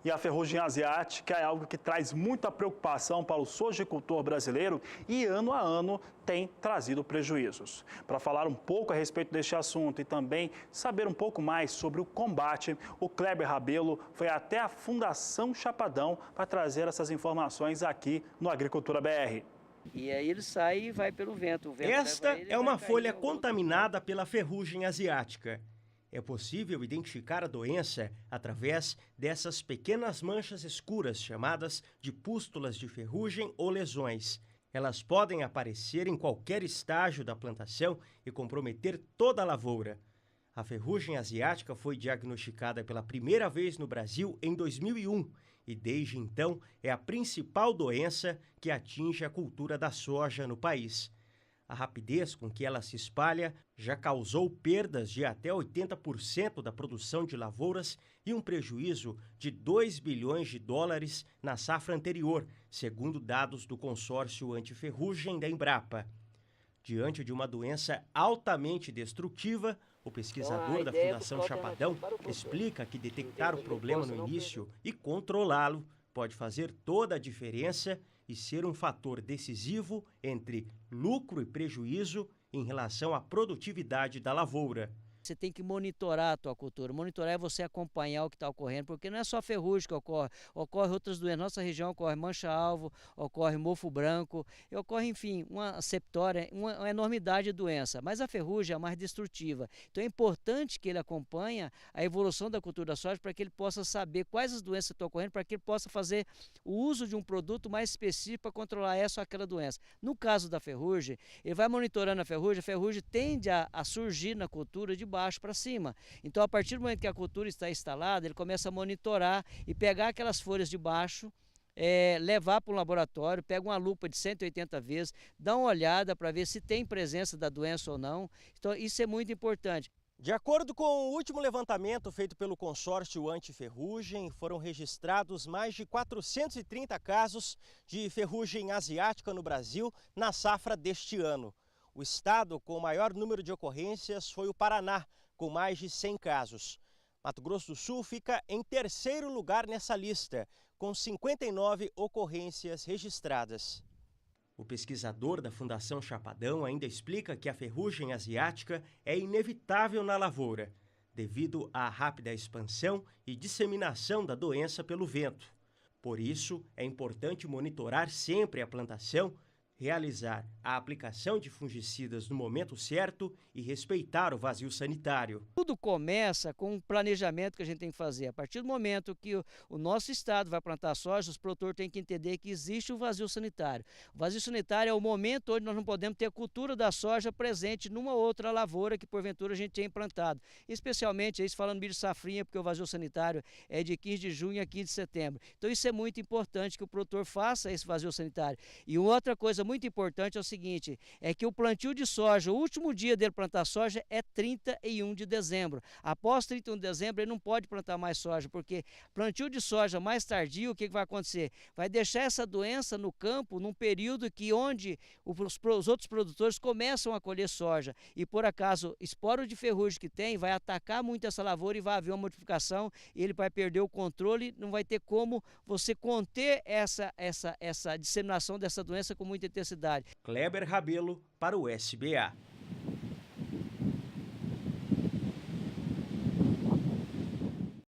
E a ferrugem asiática é algo que traz muita preocupação para o sojicultor brasileiro e ano a ano tem trazido prejuízos. Para falar um pouco a respeito deste assunto e também saber um pouco mais sobre o combate, o Kleber Rabelo foi até a Fundação Chapadão para trazer essas informações aqui no Agricultura BR. E aí ele sai e vai pelo vento. Esta é uma folha contaminada pela ferrugem asiática. É possível identificar a doença através dessas pequenas manchas escuras chamadas de pústulas de ferrugem ou lesões. Elas podem aparecer em qualquer estágio da plantação e comprometer toda a lavoura. A ferrugem asiática foi diagnosticada pela primeira vez no Brasil em 2001 e desde então é a principal doença que atinge a cultura da soja no país. A rapidez com que ela se espalha já causou perdas de até 80% da produção de lavouras e um prejuízo de 2 bilhões de dólares na safra anterior, segundo dados do consórcio antiferrugem da Embrapa. Diante de uma doença altamente destrutiva, o pesquisador da Fundação Chapadão explica que detectar o problema no início e controlá-lo pode fazer toda a diferença e ser um fator decisivo entre lucro e prejuízo em relação à produtividade da lavoura. Você tem que monitorar a tua cultura. Monitorar é você acompanhar o que está ocorrendo, porque não é só ferrugem que ocorre outras doenças. Nossa região ocorre mancha-alvo, ocorre mofo branco, ocorre, enfim, uma septória, uma enormidade de doença. Mas a ferrugem é a mais destrutiva. Então é importante que ele acompanhe a evolução da cultura da soja para que ele possa saber quais as doenças estão ocorrendo, para que ele possa fazer o uso de um produto mais específico para controlar essa ou aquela doença. No caso da ferrugem, ele vai monitorando a ferrugem tende a surgir na cultura de baixo para cima. Então, a partir do momento que a cultura está instalada, ele começa a monitorar e pegar aquelas folhas de baixo, levar para um laboratório, pega uma lupa de 180 vezes, dá uma olhada para ver se tem presença da doença ou não. Então, isso é muito importante. De acordo com o último levantamento feito pelo consórcio antiferrugem, foram registrados mais de 430 casos de ferrugem asiática no Brasil na safra deste ano. O estado com o maior número de ocorrências foi o Paraná, com mais de 100 casos. Mato Grosso do Sul fica em terceiro lugar nessa lista, com 59 ocorrências registradas. O pesquisador da Fundação Chapadão ainda explica que a ferrugem asiática é inevitável na lavoura, devido à rápida expansão e disseminação da doença pelo vento. Por isso, é importante monitorar sempre a plantação, realizar a aplicação de fungicidas no momento certo e respeitar o vazio sanitário. Tudo começa com um planejamento que a gente tem que fazer. A partir do momento que o nosso estado vai plantar soja, os produtores têm que entender que existe o vazio sanitário. O vazio sanitário é o momento onde nós não podemos ter a cultura da soja presente numa outra lavoura que porventura a gente tenha implantado. Especialmente, isso falando milho safrinha, porque o vazio sanitário é de 15 de junho a 15 de setembro. Então isso é muito importante que o produtor faça esse vazio sanitário. E outra coisa muito importante é o seguinte, é que o plantio de soja, o último dia dele plantar soja é 31 de dezembro. Após 31 de dezembro ele não pode plantar mais soja, porque plantio de soja mais tardio, o que vai acontecer? Vai deixar essa doença no campo num período onde os outros produtores começam a colher soja e por acaso esporo de ferrugem que tem vai atacar muito essa lavoura e vai haver uma modificação e ele vai perder o controle, não vai ter como você conter essa disseminação dessa doença com muita intensidade. Kleber Rabelo para o SBA.